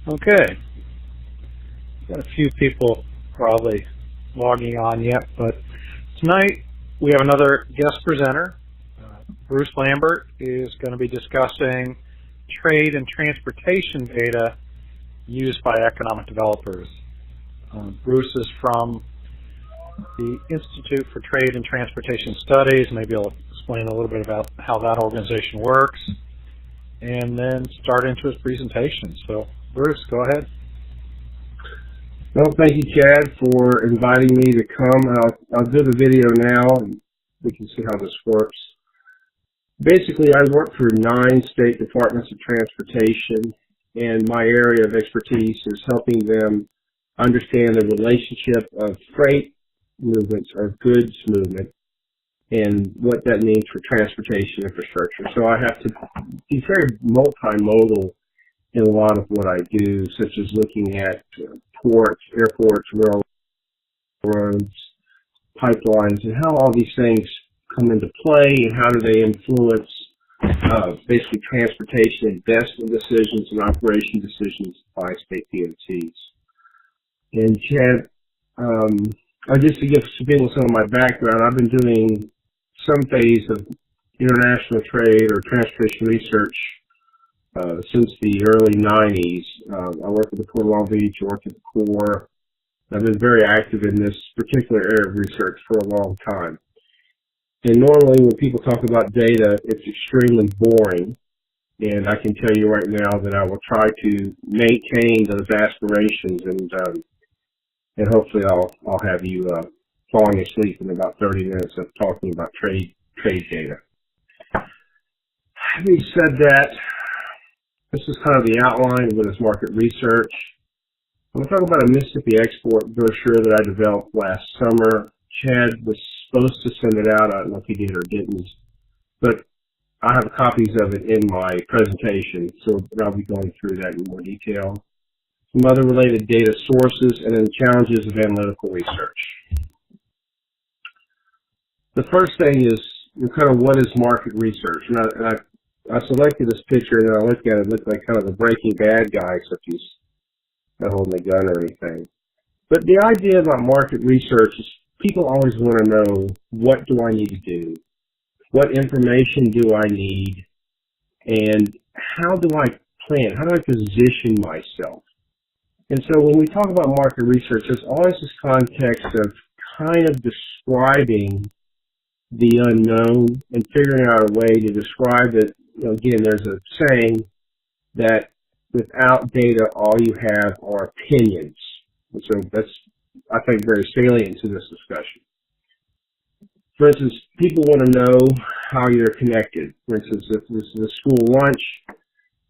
Okay, got a few people probably logging on yet, but tonight we have another guest presenter. Bruce Lambert is going to be discussing trade and transportation data used by economic developers. Bruce is from the Institute for Trade and Transportation Studies. Maybe he'll explain a little bit about how that organization works and then start into his presentation. So, Bruce, go ahead. Well, thank you, Chad, for inviting me to come. I'll do the video now, and we can see how this works. Basically, I work for 9 state departments of transportation, and my area of expertise is helping them understand the relationship of freight movements or goods movement and what that means for transportation infrastructure. So I have to be very multimodal in a lot of what I do, such as looking at ports, airports, railroads, pipelines, and how all these things come into play and how do they influence basically transportation investment decisions and operation decisions by state DOTs. And Chad, just to give people some of my background, I've been doing some phase of international trade or transportation research since the early 90s. I worked at the Port of Long Beach, I worked at the Corps. I've been very active in this particular area of research for a long time. And normally when people talk about data, it's extremely boring. And I can tell you right now that I will try to maintain those aspirations, and hopefully I'll have you falling asleep in about 30 minutes of talking about trade data. Having said that, this is kind of the outline of what is market research. I'm going to talk about a Mississippi export brochure that I developed last summer. Chad was supposed to send it out. I don't know if he did or didn't, but I have copies of it in my presentation, so I'll be going through that in more detail. Some other related data sources, and then challenges of analytical research. The first thing is kind of what is market research, and I selected this picture, and I looked at it. It looked like kind of the Breaking Bad guy, except he's not holding a gun or anything. But the idea about market research is people always want to know, what do I need to do? What information do I need? And how do I plan? How do I position myself? And so when we talk about market research, there's always this context of kind of describing the unknown and figuring out a way to describe it. You know, again, there's a saying that without data, all you have are opinions. And so that's, I think, very salient to this discussion. For instance, people want to know how you're connected. For instance, if this is a school lunch,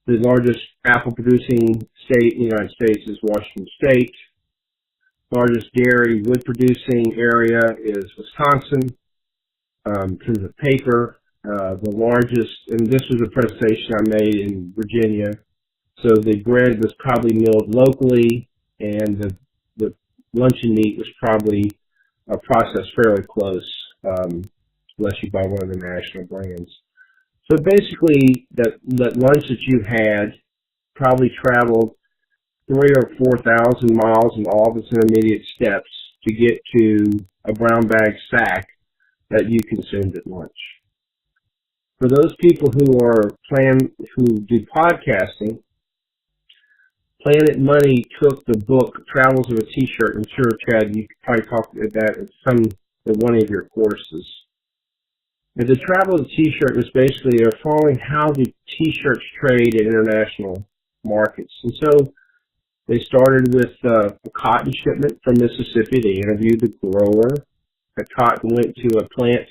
the largest apple producing state in the United States is Washington State. The largest dairy wood producing area is Wisconsin. In terms of paper, the largest, and this was a presentation I made in Virginia, so the bread was probably milled locally, and the luncheon meat was probably processed fairly close, unless you buy one of the national brands. So basically, that lunch that you had probably traveled 3,000 or 4,000 miles in all of its intermediate steps to get to a brown bag sack that you consumed at lunch. For those people who do podcasting, Planet Money took the book Travels of a T-Shirt. I'm sure, Chad, you could probably talk about that at one of your courses. And the Travel of a T-Shirt was basically they're following how do T-shirts trade in international markets. And so they started with a cotton shipment from Mississippi. They interviewed the grower. The cotton went to a plant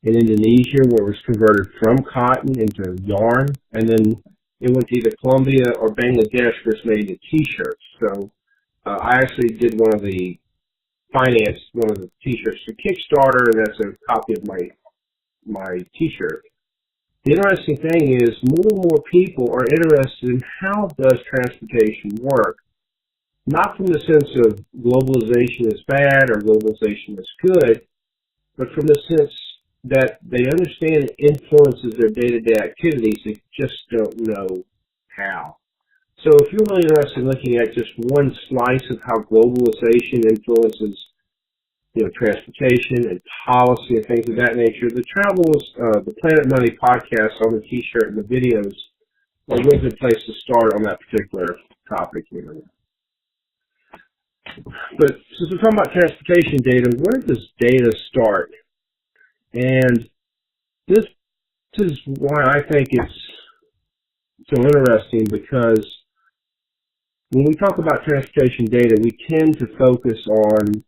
in Indonesia where it was converted from cotton into yarn, and then it went to either Colombia or Bangladesh where it's made into T-shirts. So I actually did one of the T-shirts for Kickstarter, and that's a copy of my T-shirt. The interesting thing is more and more people are interested in how does transportation work, not from the sense of globalization is bad or globalization is good, but from the sense that they understand it influences their day-to-day activities, they just don't know how. So if you're really interested in looking at just one slice of how globalization influences, transportation and policy and things of that nature, the Planet Money podcast on the T-shirt and the videos are a really good place to start on that particular topic here. But since we're talking about transportation data, where does data start? And this is why I think it's so interesting, because when we talk about transportation data, we tend to focus on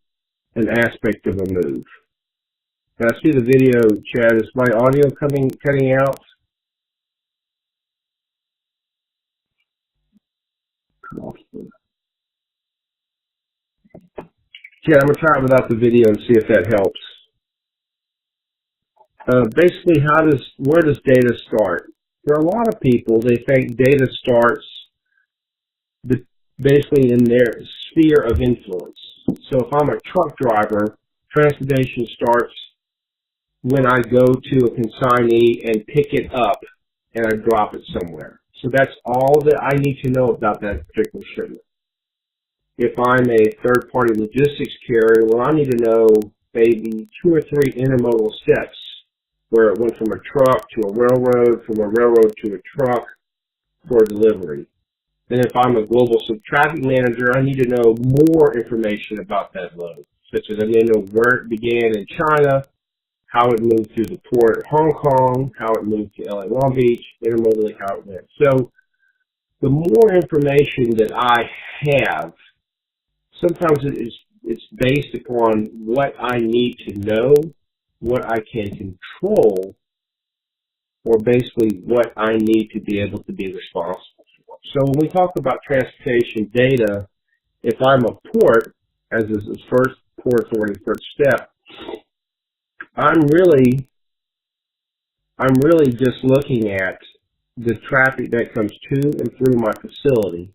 an aspect of a move. Now, I see the video, Chad. Is my audio cutting out? Chad, I'm going to try it without the video and see if that helps. Basically, where does data start? For a lot of people, they think data starts basically in their sphere of influence. So if I'm a truck driver, transportation starts when I go to a consignee and pick it up and I drop it somewhere. So that's all that I need to know about that particular shipment. If I'm a third-party logistics carrier, well, I need to know maybe 2 or 3 intermodal steps where it went from a truck to a railroad, from a railroad to a truck for delivery. Then if I'm a global traffic manager, I need to know more information about that load, such as I need to know where it began in China, how it moved through the port at Hong Kong, how it moved to LA Long Beach, intermodally how it went. So the more information that I have, sometimes it's based upon what I need to know, what I can control, or basically what I need to be able to be responsible for. So when we talk about transportation data, if I'm a port, as is the first Port Authority first step, I'm really just looking at the traffic that comes to and through my facility.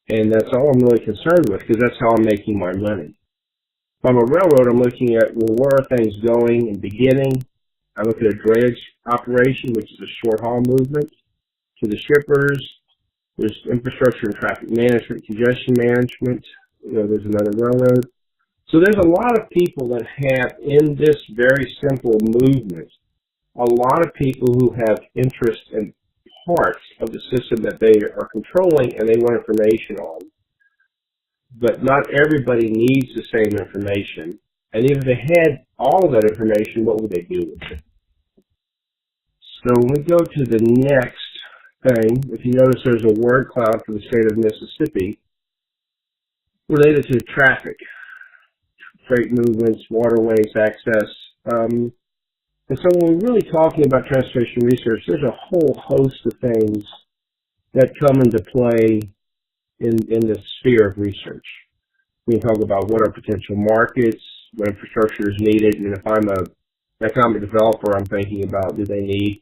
And that's all I'm really concerned with, because that's how I'm making my money. If I'm a railroad, I'm looking at, well, where are things going and beginning? I look at a drayage operation, which is a short haul movement, to the shippers. There's infrastructure and traffic management, congestion management. There's another railroad. So there's a lot of people that have, in this very simple movement, a lot of people who have interest in parts of the system that they are controlling and they want information on. But not everybody needs the same information. And if they had all of that information, what would they do with it? So when we go to the next thing, if you notice there's a word cloud for the state of Mississippi related to traffic, freight movements, waterways, access. And so when we're really talking about transportation research, there's a whole host of things that come into play in the sphere of research. We can talk about what are potential markets, what infrastructure is needed, and if I'm an economic developer, I'm thinking about, do they need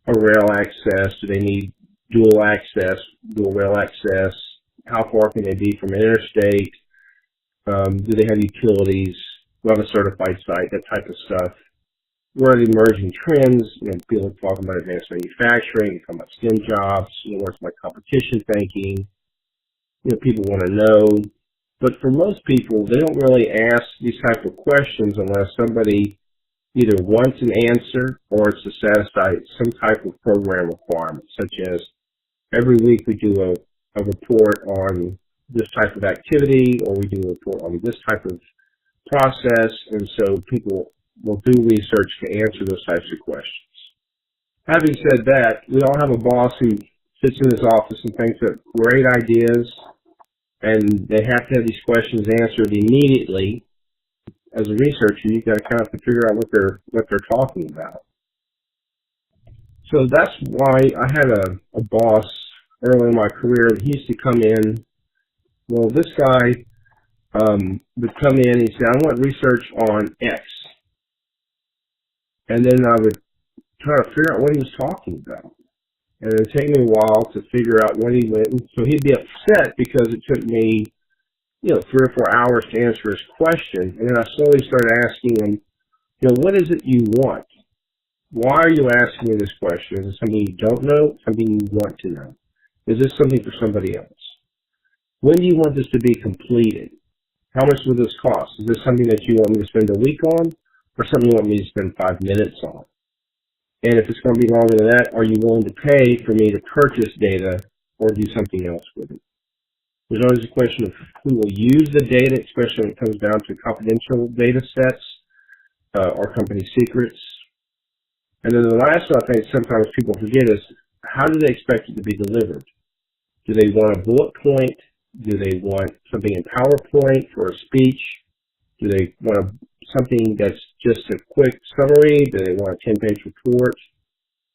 a rail access, do they need dual rail access, how far can they be from an interstate, do they have utilities, do they have a certified site, that type of stuff. What are the emerging trends? People are talking about advanced manufacturing, talking about STEM jobs, where's my competition thinking? People want to know. But for most people, they don't really ask these type of questions unless somebody either wants an answer or it's to satisfy some type of program requirement, such as every week we do a report on this type of activity, or we do a report on this type of process, and so people will do research to answer those types of questions. Having said that, we all have a boss who sits in his office and thinks of great ideas, and they have to have these questions answered immediately. As a researcher, you've got to kind of figure out what they're talking about. So that's why I had a boss early in my career. He used to come in. Well, this guy would come in and he'd say, I want research on X. And then I would try to figure out what he was talking about. And it would take me a while to figure out what he went. And so he'd be upset because it took me, 3 or 4 hours to answer his question. And then I slowly started asking him, what is it you want? Why are you asking me this question? Is it something you don't know? Something you want to know? Is this something for somebody else? When do you want this to be completed? How much will this cost? Is this something that you want me to spend a week on, or something you want me to spend 5 minutes on? And if it's going to be longer than that, are you willing to pay for me to purchase data or do something else with it? There's always a question of who will use the data, especially when it comes down to confidential data sets or company secrets. And then the last one I think sometimes people forget is, how do they expect it to be delivered? Do they want a bullet point? Do they want something in PowerPoint for a speech? Do they want something that's just a quick summary? Do they want a 10-page report?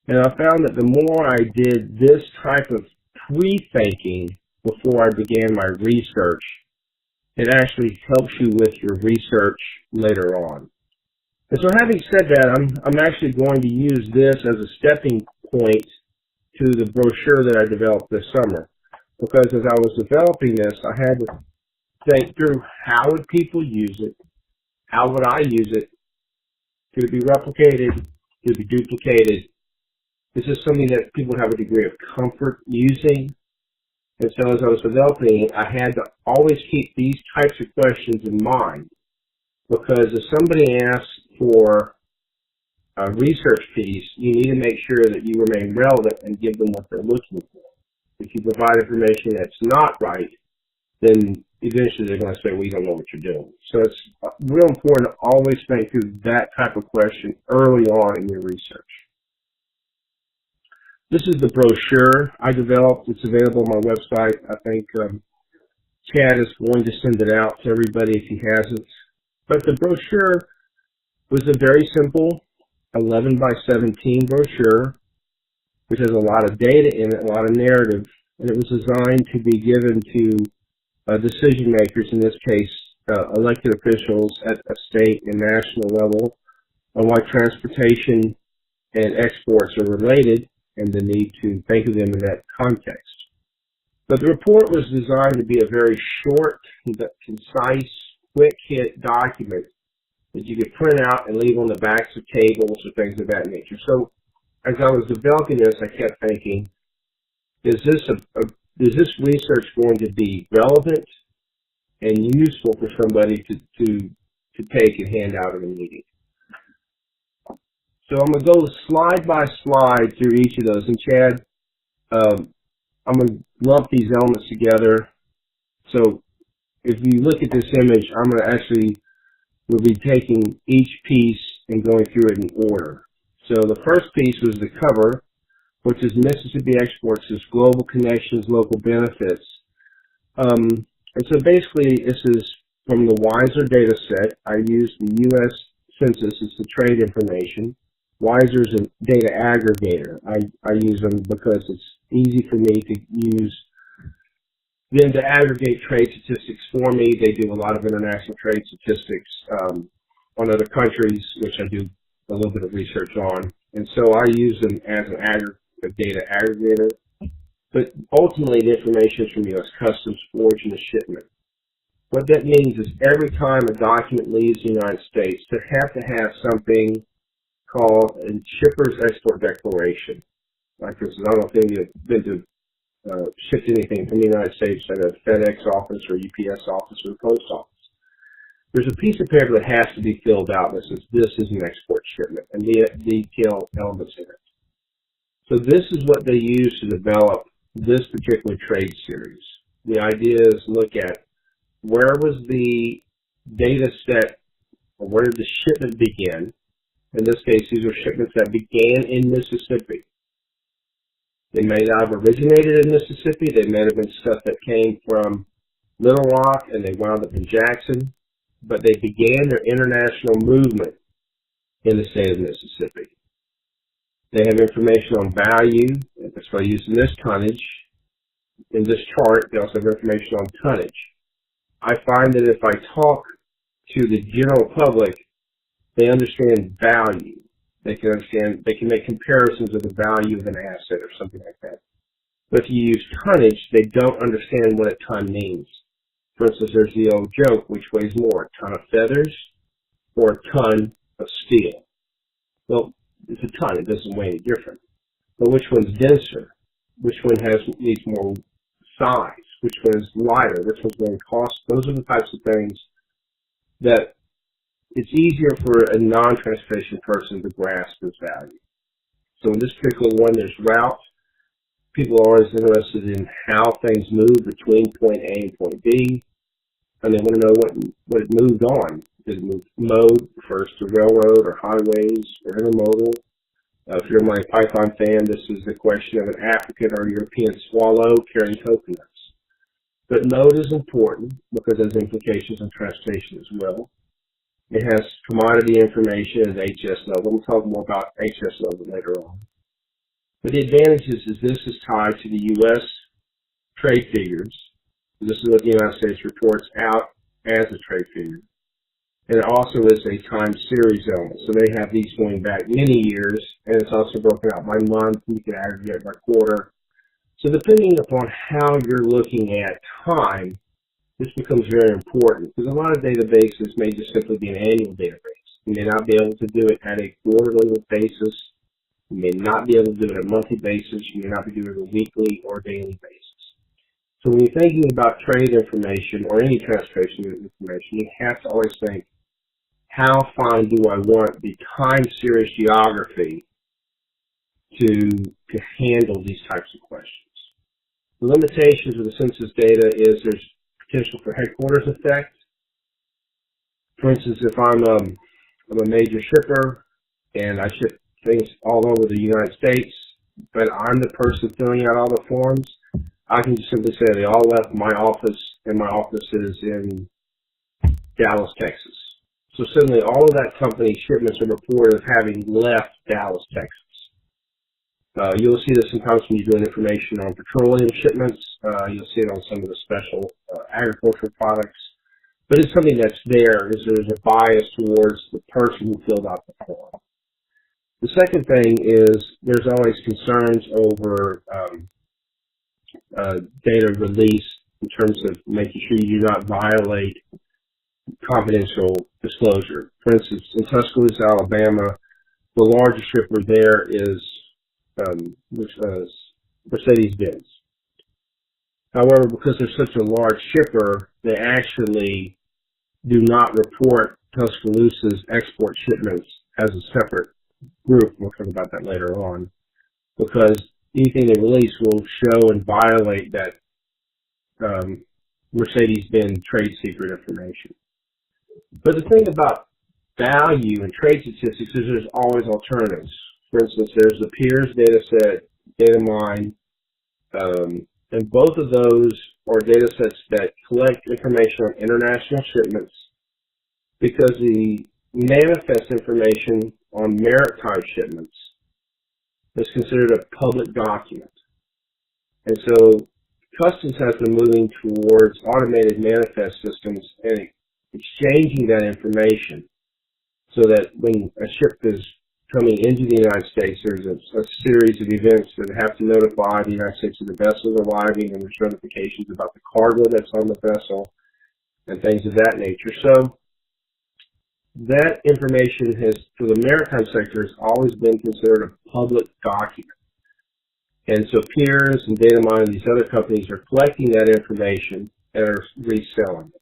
And I found that the more I did this type of pre-thinking before I began my research, it actually helps you with your research later on. And so having said that, I'm actually going to use this as a stepping point to the brochure that I developed this summer. Because as I was developing this, I had to think through how would people use it, how would I use it, could it be replicated, could it be duplicated, is this something that people have a degree of comfort using? And so as I was developing, I had to always keep these types of questions in mind, because if somebody asks for a research piece, you need to make sure that you remain relevant and give them what they're looking for. If you provide information that's not right, then eventually they're going to say, well, you don't know what you're doing. So it's real important to always think through that type of question early on in your research. This is the brochure I developed. It's available on my website. I think Chad is going to send it out to everybody if he hasn't. But the brochure was a very simple 11 by 17 brochure, which has a lot of data in it, a lot of narrative, and it was designed to be given to decision makers, in this case elected officials at a state and national level, on why transportation and exports are related and the need to think of them in that context. But the report was designed to be a very short, concise, quick-hit document that you could print out and leave on the backs of tables or things of that nature. So as I was developing this, I kept thinking, is this research going to be relevant and useful for somebody to take and hand out in a meeting? So I'm going to go slide by slide through each of those. And Chad, I'm going to lump these elements together. So if you look at this image, I'm going to actually, we'll be taking each piece and going through it in order. So the first piece was the cover, which is Mississippi Exports' Global Connections, Local Benefits. And so basically, this is from the WISER data set. I used the U.S. Census as the trade information. WISER is a data aggregator. I use them because it's easy for me to use them to aggregate trade statistics for me. They do a lot of international trade statistics on other countries, which I do a little bit of research on. And so I use them as a data aggregator. But ultimately, the information is from U.S. Customs, origin, and shipment. What that means is every time a document leaves the United States, they have to have something called a shipper's export declaration. Like this, I don't know if any of you have been to shipped anything from the United States at a FedEx office or UPS office or the post office. There's a piece of paper that has to be filled out that says this is an export shipment and the detailed elements in it. So this is what they use to develop this particular trade series. The idea is look at where was the data set, or where did the shipment begin? In this case, these are shipments that began in Mississippi. They may not have originated in Mississippi. They may have been stuff that came from Little Rock and they wound up in Jackson, but they began their international movement in the state of Mississippi. They have information on value. That's why I use this tonnage. In this chart, they also have information on tonnage. I find that if I talk to the general public, they understand value. They can understand, they can make comparisons of the value of an asset or something like that. But if you use tonnage, they don't understand what a ton means. For instance, there's the old joke, which weighs more, a ton of feathers or a ton of steel? Well, it's a ton, it doesn't weigh any different. But which one's denser? which one needs more size, which one is lighter, which one's going to cost. Those are the types of things that it's easier for a non-transportation person to grasp this value. So in this particular one, there's route. People are always interested in how things move between point A and point B, and they want to know what it moved on. Did it move mode, refers to railroad or highways or intermodal? If you're a Monty Python fan, this is the question of an African or European swallow carrying coconuts. But mode is important because it has implications on transportation as well. It has commodity information at HS level. We'll talk more about HS level later on. But the advantages is this is tied to the U.S. trade figures. This is what the United States reports out as a trade figure. And it also is a time series element. So they have these going back many years, and it's also broken out by month. You can aggregate by quarter. So depending upon how you're looking at time, this becomes very important because a lot of databases may just simply be an annual database. You may not be able to do it at a quarterly basis. You may not be able to do it on a monthly basis. You may not be doing it on a weekly or daily basis. So when you're thinking about trade information or any transportation information, you have to always think, how fine do I want the time series geography to handle these types of questions? The limitations of the census data is there's potential for headquarters effect. For instance, if I'm a major shipper and I ship things all over the United States, but I'm the person filling out all the forms, I can just simply say they all left my office, and my office is in Dallas, Texas. So suddenly all of that company's shipments are reported as having left Dallas, Texas. You'll see this sometimes when you're doing information on petroleum shipments. You'll see it on some of the special agricultural products. But it's something that's there, is there's a bias towards the person who filled out the form. The second thing is there's always concerns over data release in terms of making sure you do not violate confidential disclosure. For instance, in Tuscaloosa, Alabama, the largest shipper there is Mercedes-Benz. However, because they're such a large shipper, they actually do not report Tuscaloosa's export shipments as a separate group. We'll talk about that later on, because anything they release will show and violate that Mercedes-Benz trade secret information. But the thing about value and trade statistics is there's always alternatives. For instance, there's the peers data set, data mine, and both of those are data sets that collect information on international shipments because the manifest information on maritime shipments is considered a public document. And so Customs has been moving towards automated manifest systems and exchanging that information so that when a ship is coming into the United States, there's a series of events that have to notify the United States of the vessel arriving, and there's notifications about the cargo that's on the vessel and things of that nature. So that information has, for the maritime sector, has always been considered a public document. And so peers and data mine and these other companies are collecting that information and are reselling it.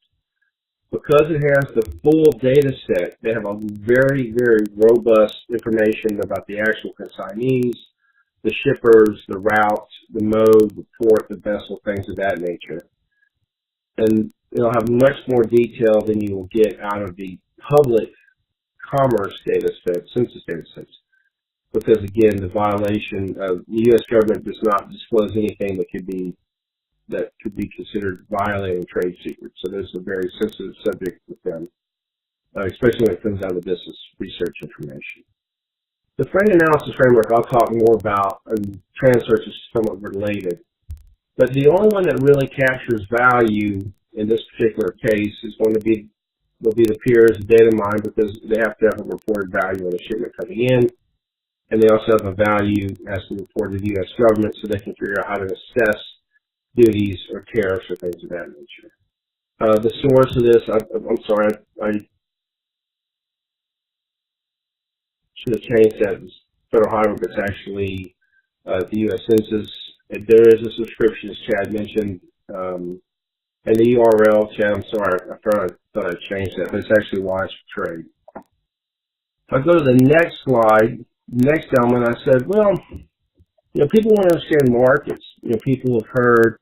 Because it has the full data set, they have a very, very robust information about the actual consignees, the shippers, the route, the mode, the port, the vessel, things of that nature. And it'll have much more detail than you will get out of the public commerce data set, census data sets. Because again, the violation of the U.S. government does not disclose anything that could be considered violating trade secrets. So this is a very sensitive subject with them, especially when it comes out of business research information. The frame analysis framework I'll talk more about, and TransSearch is somewhat related. But the only one that really captures value in this particular case is going to be the peers data mine, because they have to have a reported value on the shipment coming in. And they also have a value as to report to the U.S. government, so they can figure out how to assess duties or tariffs or things of that nature. The source of this, I'm sorry, I should have changed that. Federal Highway, but it's actually the U.S. Census, There is a subscription, as Chad mentioned, and the URL, Chad, I'm sorry, I thought I'd changed that, but it's actually Wise for Trade. If I go to the next slide, next element, I said, well, people want to understand markets. People have heard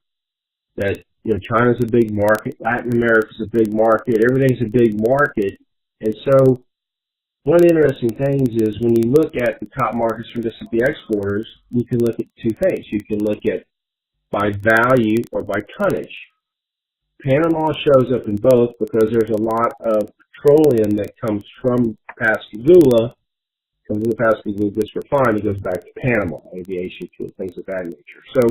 that, China's a big market, Latin America's a big market, everything's a big market. And so one of the interesting things is when you look at the top markets for Mississippi exporters, you can look at two things. You can look at by value or by tonnage. Panama shows up in both because there's a lot of petroleum that comes from Pascagoula, comes to Pascagoula, gets refined, it goes back to Panama, aviation fuel, things of that nature. So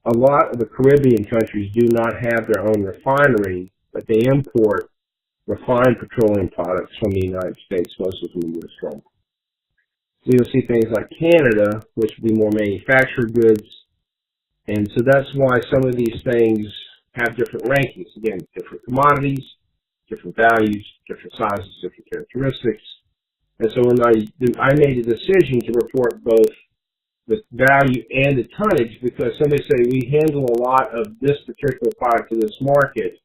a lot of the Caribbean countries do not have their own refinery, but they import refined petroleum products from the United States, mostly from the U.S. Gulf. So you'll see things like Canada, which would be more manufactured goods, and so that's why some of these things have different rankings. Again, different commodities, different values, different sizes, different characteristics. And so when I made a decision to report both the value and the tonnage, because somebody say we handle a lot of this particular product in this market,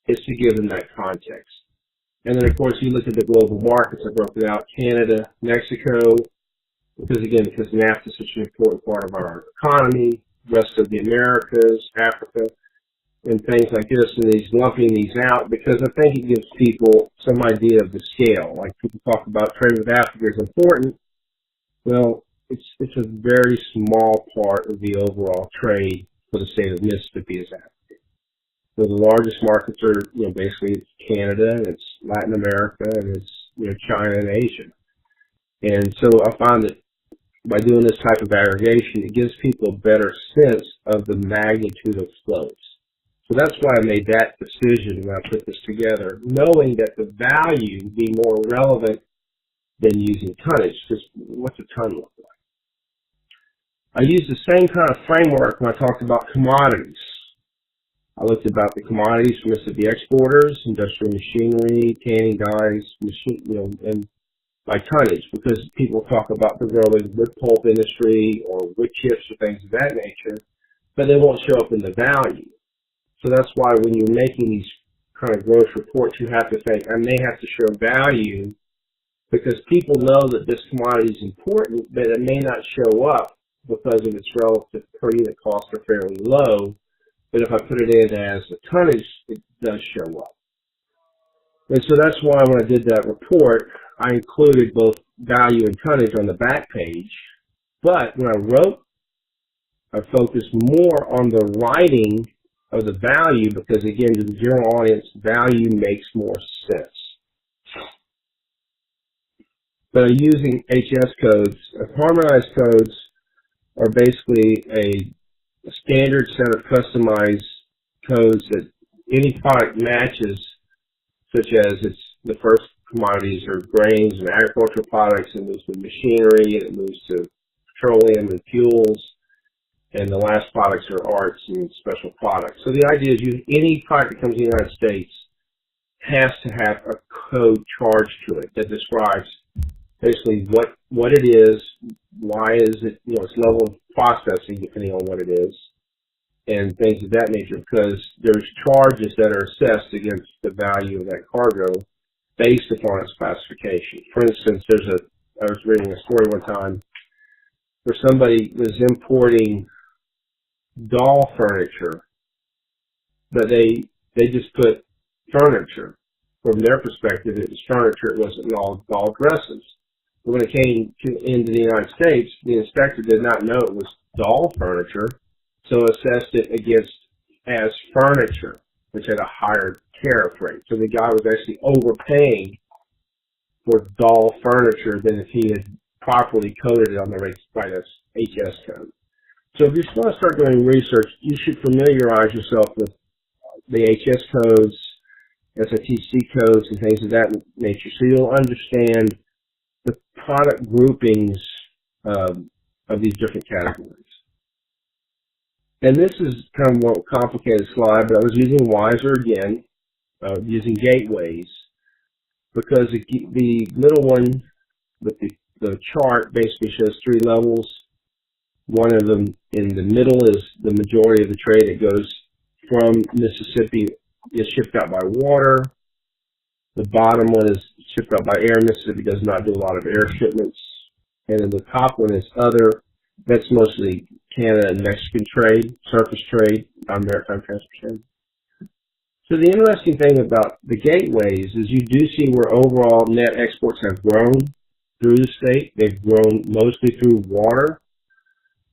is to give them that context. And then, of course, you look at the global markets. I broke it out: Canada, Mexico, because NAFTA is such an important part of our economy, rest of the Americas, Africa, and things like this, and he's lumping these out because I think it gives people some idea of the scale. Like people talk about trade with Africa is important. Well, it's a very small part of the overall trade for the state of Mississippi is Africa. So the largest markets are, basically it's Canada, and it's Latin America, and it's, China and Asia. And so I found that by doing this type of aggregation, it gives people a better sense of the magnitude of flows. So that's why I made that decision when I put this together, knowing that the value would be more relevant than using tonnage. Because what's a ton look like? I used the same kind of framework when I talked about commodities. I looked about the commodities for Mississippi exporters, industrial machinery, tanning dyes, and by tonnage, because people talk about the growing wood pulp industry or wood chips or things of that nature, but they won't show up in the value. So that's why when you're making these kind of gross reports, you have to think, I may have to show value because people know that this commodity is important, but it may not show up because of its relative per unit costs are fairly low. But if I put it in as a tonnage, it does show up. And so that's why when I did that report, I included both value and tonnage on the back page. But when I wrote, I focused more on the writing of the value because, again, to the general audience, value makes more sense. But using HS codes, harmonized codes are basically a standard set of customized codes that any product matches, such as it's the first commodities are grains and agricultural products, and moves to machinery, and it moves to petroleum and fuels, and the last products are arts and special products. So the idea is any product that comes to the United States has to have a code charged to it that describes basically what it is, why is it, its level of processing depending on what it is, and things of that nature, because there's charges that are assessed against the value of that cargo based upon its classification. For instance, I was reading a story one time where somebody was importing doll furniture, but they just put furniture. From their perspective, it was furniture, it wasn't all doll dresses. But when it came into the United States, the inspector did not know it was doll furniture, so assessed it against as furniture, which had a higher tariff rate. So the guy was actually overpaying for doll furniture than if he had properly coded it on the right HS code. So if you're going to start doing research, you should familiarize yourself with the HS codes, SITC codes, and things of that nature, so you'll understand the product groupings of these different categories. And this is kind of a more complicated slide, but I was using Wiser again, using gateways, because the middle one with the chart basically shows 3 levels One of them in the middle is the majority of the trade that goes from Mississippi is shipped out by water. The bottom one is shipped out by air. Mississippi does not do a lot of air shipments. And then the top one is other. That's mostly Canada and Mexican trade, surface trade, non-maritime transportation. So the interesting thing about the gateways is you do see where overall net exports have grown through the state. They've grown mostly through water.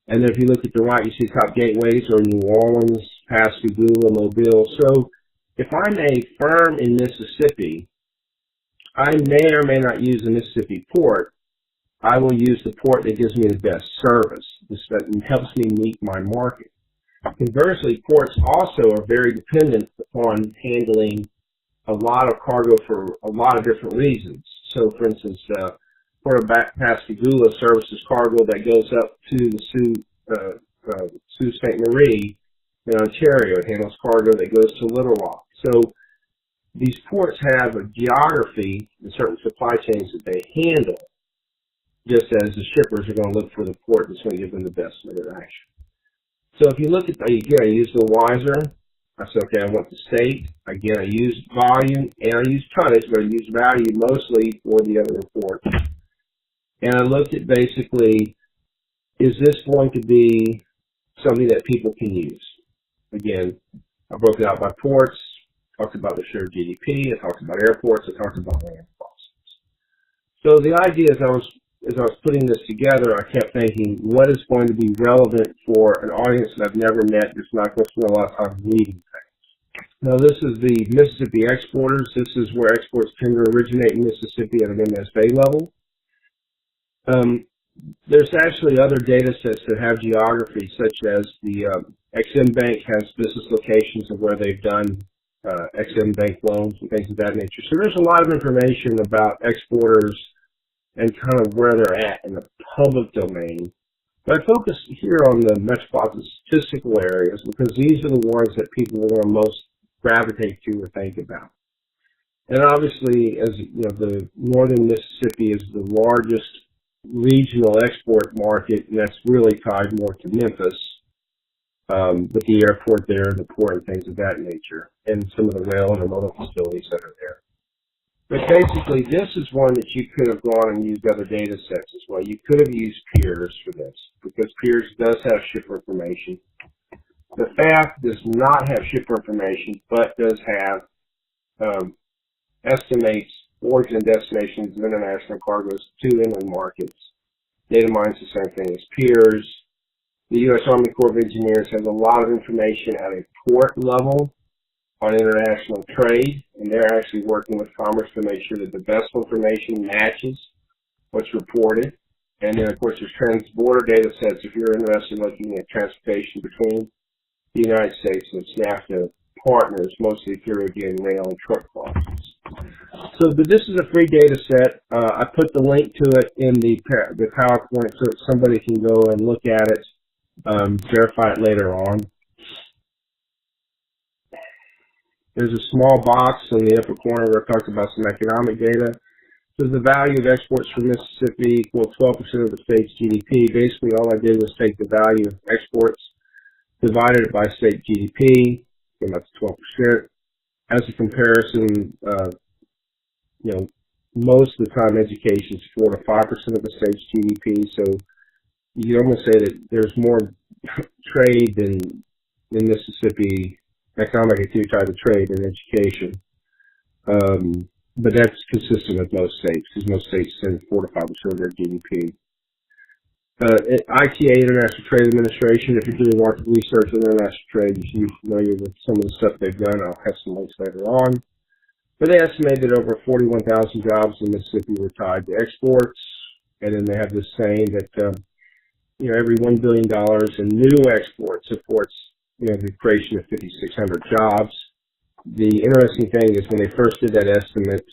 And then if you look at the right, you see top gateways are New Orleans, Pascagoula, Mobile. So if I'm a firm in Mississippi, I may or may not use the Mississippi port. I will use the port that gives me the best service, that helps me meet my market. Conversely, ports also are very dependent upon handling a lot of cargo for a lot of different reasons. So, for instance, Port of Pascagoula services cargo that goes up to the Sault Ste. Marie in Ontario. It handles cargo that goes to Little Rock. So these ports have a geography and certain supply chains that they handle, just as the shippers are going to look for the port that's going to give them the best interaction. So if you look at, again, I use the wiser. I said, okay, I want the state. Again, I use volume and I use tonnage, but I use value mostly for the other reports. And I looked at basically, is this going to be something that people can use? Again, I broke it out by ports, talked about the shared GDP, I talked about airports, I talked about land crossings. So the idea is as I was putting this together, I kept thinking, what is going to be relevant for an audience that I've never met that's not going to spend a lot of time reading things? Now, this is the Mississippi exporters. This is where exports tend to originate in Mississippi at an MSA level. There's actually other data sets that have geography, such as the XM Bank has business locations of where they've done XM Bank loans and things of that nature. So there's a lot of information about exporters and kind of where they're at in the public domain. But I focus here on the metropolitan statistical areas because these are the ones that people are going to most gravitate to or think about. And obviously, as you know, the northern Mississippi is the largest regional export market, and that's really tied more to Memphis, with the airport there, the port, and things of that nature, and some of the rail and intermodal facilities that are there. But basically, this is one that you could have gone and used other data sets as well. You could have used Peers for this, because Peers does have shipper information. The FAF does not have shipper information, but does have estimates origin and destinations of international cargoes to inland markets. Data mine's the same thing as Peers. The U.S. Army Corps of Engineers has a lot of information at a port level on international trade, and they're actually working with Commerce to make sure that the best information matches what's reported. And then, of course, there's trans-border data sets if you're interested in looking at transportation between the United States and its NAFTA partners, mostly through, again, rail and truck crossings. So, but this is a free data set. I put the link to it in the PowerPoint so that somebody can go and look at it, verify it later on. There's a small box in the upper corner where I talked about some economic data. So the value of exports from Mississippi equal 12% of the state's GDP. Basically, all I did was take the value of exports, divided it by state GDP, came out to 12%. As a comparison, you know, most of the time education is 4 to 5% of the state's GDP. So you almost say that there's more trade than in Mississippi, economic activity tied to trade and education. But that's consistent with most states, because most states send 4 to 5% of their GDP. ITA, International Trade Administration, if you're doing market research on international trade, you should be familiar with some of the stuff they've done. I'll have some links later on. But they estimate that over 41,000 jobs in Mississippi were tied to exports. And then they have this saying that, you know, every $1 billion in new exports supports, you know, the creation of 5,600 jobs. The interesting thing is when they first did that estimate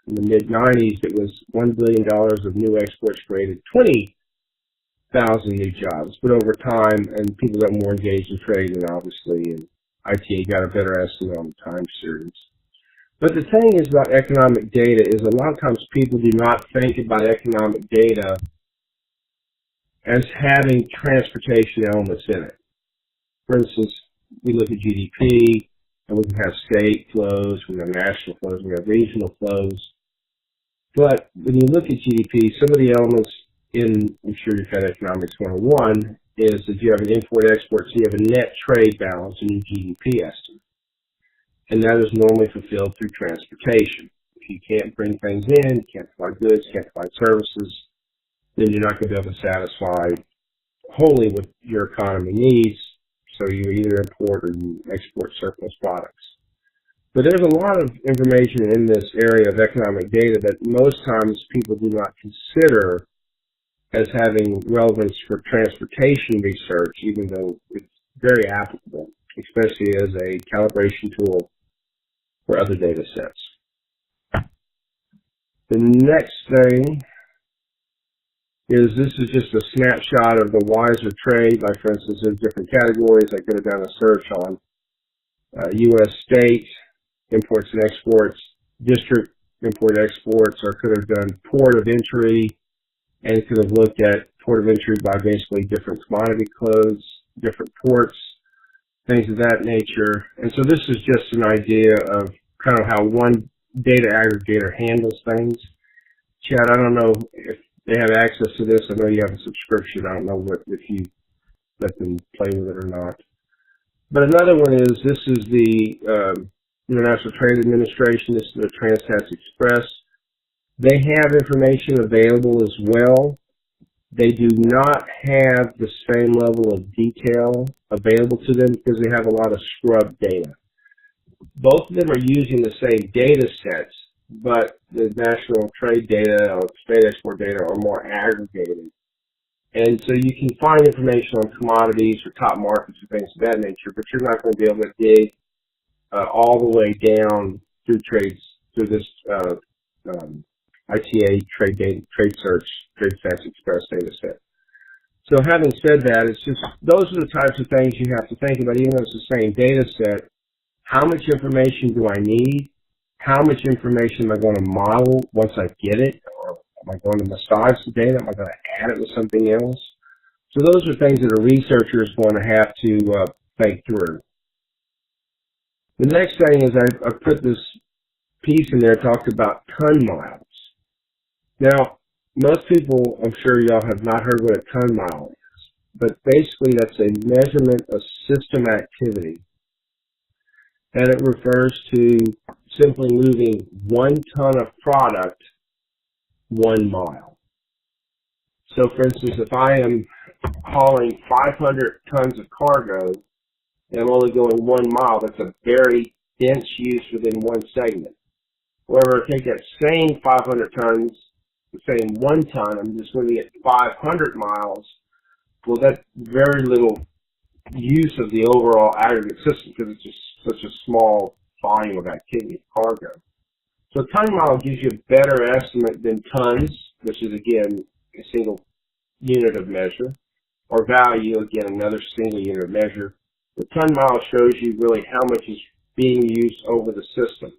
in the mid-90s, it was $1 billion of new exports created 20,000 new jobs. But over time, and people got more engaged in trade, and obviously, and ITA got a better estimate on the time series. But the thing is about economic data is a lot of times people do not think about economic data as having transportation elements in it. For instance, we look at GDP, and we can have state flows, we have national flows, we have regional flows. But when you look at GDP, some of the elements in, I'm sure you've had Economics 101, is that you have an import-export, so you have a net trade balance in your GDP estimate. And that is normally fulfilled through transportation. If you can't bring things in, can't provide goods, can't provide services, then you're not going to be able to satisfy wholly what your economy needs, so you either import or you export surplus products. But there's a lot of information in this area of economic data that most times people do not consider as having relevance for transportation research, even though it's very applicable, especially as a calibration tool for other data sets. The next thing is this is just a snapshot of the wiser trade. Like, for instance, in different categories, I could have done a search on U.S. state imports and exports, district import-exports, or could have done port of entry, and it could have looked at port of entry by basically different commodity codes, different ports, things of that nature. And so this is just an idea of kind of how one data aggregator handles things. Chad, I don't know if they have access to this. I know you have a subscription. I don't know if you let them play with it or not. But another one is, this is the International Trade Administration. This is the Trans-Tasman Express. They have information available as well. They do not have the same level of detail available to them because they have a lot of scrub data. Both of them are using the same data sets, but the national trade data or state export data are more aggregated. And so you can find information on commodities or top markets or things of that nature, but you're not going to be able to dig all the way down through trades, through this ITA trade search, Trade-Tasman Express data set. So having said that, it's just, those are the types of things you have to think about, even though it's the same data set. How much information do I need? How much information am I going to model once I get it? Or am I going to massage the data? Am I going to add it with something else? So those are things that a researcher is going to have to think through. The next thing is I put this piece in there, talked about ton miles. Now, most people, I'm sure y'all have not heard what a ton mile is, but basically that's a measurement of system activity. And it refers to simply moving 1 ton of product 1 mile. So for instance, if I am hauling 500 tons of cargo and I'm only going 1 mile, that's a very dense use within one segment. However, take that same 500 tons, say in 1 ton, I'm just looking at 500 miles, well, that's very little use of the overall aggregate system because it's just such a small volume of activity of cargo. So ton mile gives you a better estimate than tons, which is again a single unit of measure, or value, again another single unit of measure. The ton mile shows you really how much is being used over the system.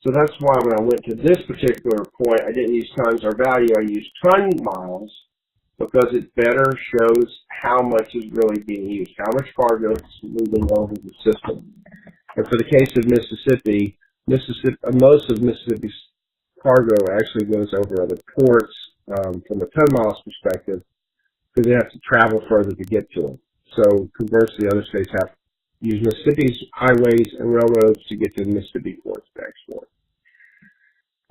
So that's why when I went to this particular point, I didn't use tons or value, I used ton miles, because it better shows how much is really being used, how much cargo is moving over the system. And for the case of Mississippi, most of Mississippi's cargo actually goes over other ports from a ton miles perspective, because they have to travel further to get to them. So conversely, other states have to use Mississippi's highways and railroads to get to the Mississippi ports to export.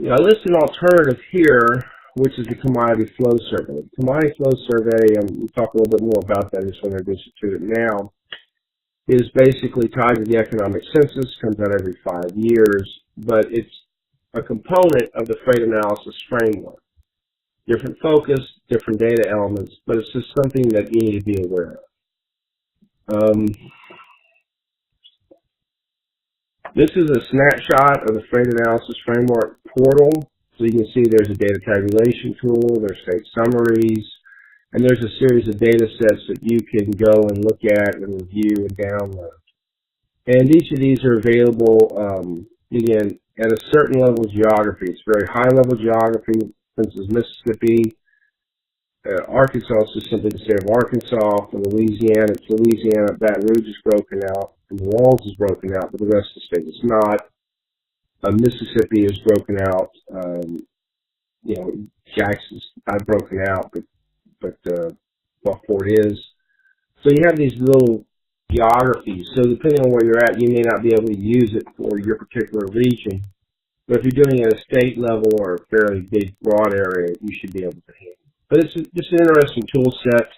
I list an alternative here, which is the commodity flow survey. The commodity flow survey, we'll talk a little bit more about that, I just want to introduce you to it now, is basically tied to the economic census, comes out every 5 years, but it's a component of the freight analysis framework. Different focus, different data elements, but it's just something that you need to be aware of. This is a snapshot of the freight analysis framework portal. So you can see there's a data tabulation tool, there's state summaries, and there's a series of data sets that you can go and look at and review and download. And each of these are available, again, at a certain level of geography. It's very high level geography. For instance, Mississippi, Arkansas is just simply the state of Arkansas. For Louisiana, it's Louisiana. Baton Rouge is broken out, and New Orleans is broken out, but the rest of the state is not. Mississippi is broken out. Jackson's not broken out, but Gulfport is. So you have these little geographies. So depending on where you're at, you may not be able to use it for your particular region. But if you're doing it at a state level or a fairly big, broad area, you should be able to handle it. But it's just an interesting tool set.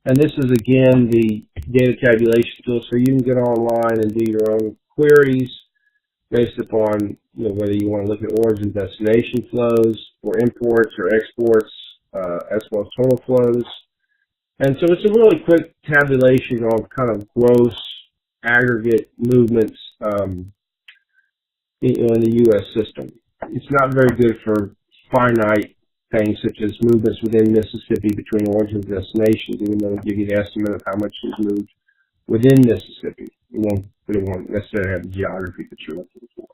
And this is, again, the data tabulation tool. So you can get online and do your own queries based upon whether you want to look at origin destination flows or imports or exports, as well as total flows. And so it's a really quick tabulation of kind of gross aggregate movements in the U.S. system. It's not very good for finite things such as movements within Mississippi between origin and destinations, even though it'll give you the estimate of how much is moved within Mississippi. It won't necessarily have the geography that you're looking for.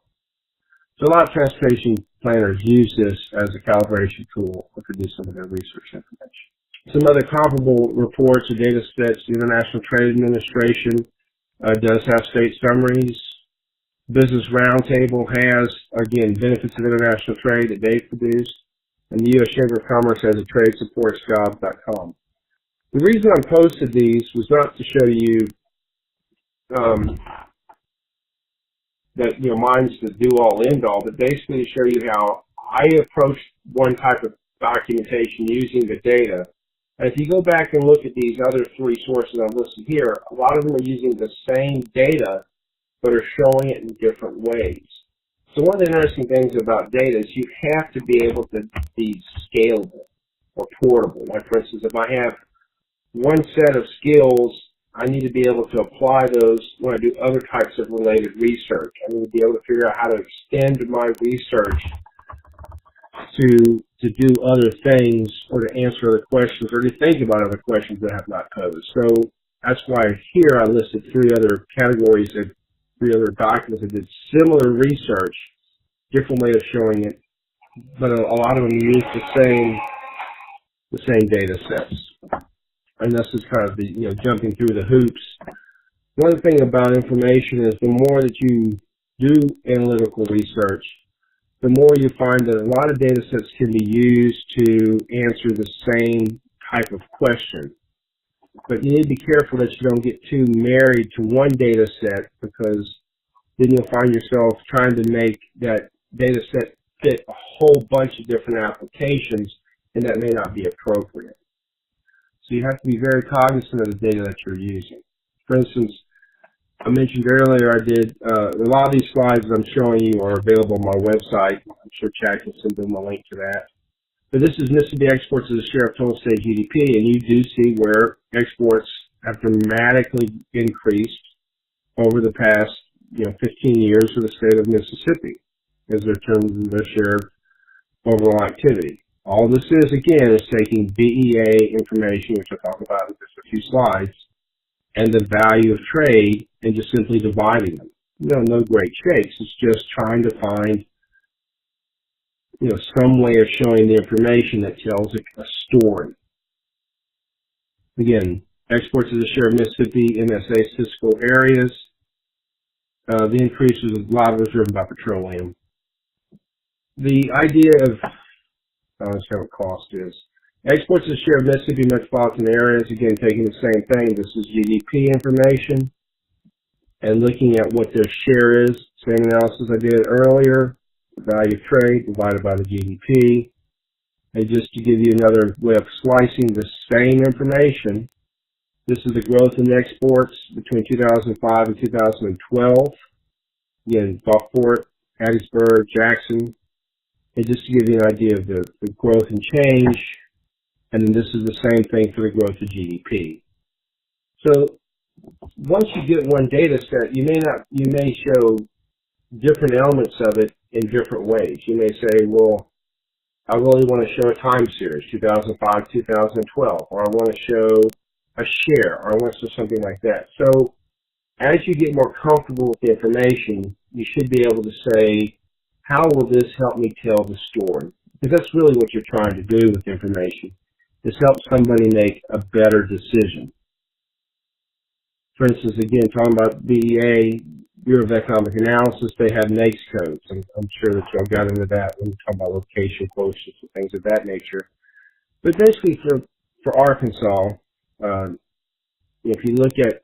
So a lot of transportation planners use this as a calibration tool to do some of their research information. Some other comparable reports or data sets, the International Trade Administration does have state summaries. Business Roundtable has, again, benefits of international trade that they've produced. And the U.S. Chamber of Commerce has a tradesupportsgov.com. The reason I posted these was not to show you that mine's the do-all, end-all, but basically to show you how I approach one type of documentation using the data. And if you go back and look at these other three sources I've listed here, a lot of them are using the same data, but are showing it in different ways. So one of the interesting things about data is you have to be able to be scalable or portable. Like, for instance, if I have one set of skills, I need to be able to apply those when I do other types of related research. I need to be able to figure out how to extend my research to do other things or to answer other questions or to think about other questions that I have not posed. So that's why here I listed three other categories of three other documents that did similar research, different way of showing it, but a lot of them use the same data sets. And this is kind of the, jumping through the hoops. One thing about information is the more that you do analytical research, the more you find that a lot of data sets can be used to answer the same type of question. But you need to be careful that you don't get too married to one data set, because then you'll find yourself trying to make that data set fit a whole bunch of different applications, and that may not be appropriate. So you have to be very cognizant of the data that you're using. For instance, I mentioned earlier a lot of these slides that I'm showing you are available on my website. I'm sure Chad can send them a link to that. But this is Mississippi exports as a share of total state GDP, and you do see where exports have dramatically increased over the past 15 years for the state of Mississippi as their terms of their share of overall activity. All this is, again, is taking BEA information, which I'll talk about in just a few slides, and the value of trade, and just simply dividing them. No great shakes. It's just trying to find some way of showing the information that tells a story. Again, exports as a share of Mississippi MSA statistical areas. The increase was a lot of it was driven by petroleum. The idea of let's see what cost is. Exports as a share of Mississippi metropolitan areas, again, taking the same thing. This is GDP information and looking at what their share is. Same analysis I did earlier. The value of trade divided by the GDP. And just to give you another way of slicing the same information, this is the growth in exports between 2005 and 2012. Again, Gulfport, Hattiesburg, Jackson. And just to give you an idea of the growth and change, and then this is the same thing for the growth of GDP. So once you get one data set, you may show different elements of it in different ways. You may say, well, I really want to show a time series, 2005, 2012, or I want to show a share, or I want to show something like that. So as you get more comfortable with the information, you should be able to say, how will this help me tell the story? Because that's really what you're trying to do with information, This helps somebody make a better decision. For instance, again, talking about BEA, Bureau of Economic Analysis, they have NAICS codes. I'm sure that y'all got into that when we talk about location quotients and things of that nature. But basically for Arkansas, if you look at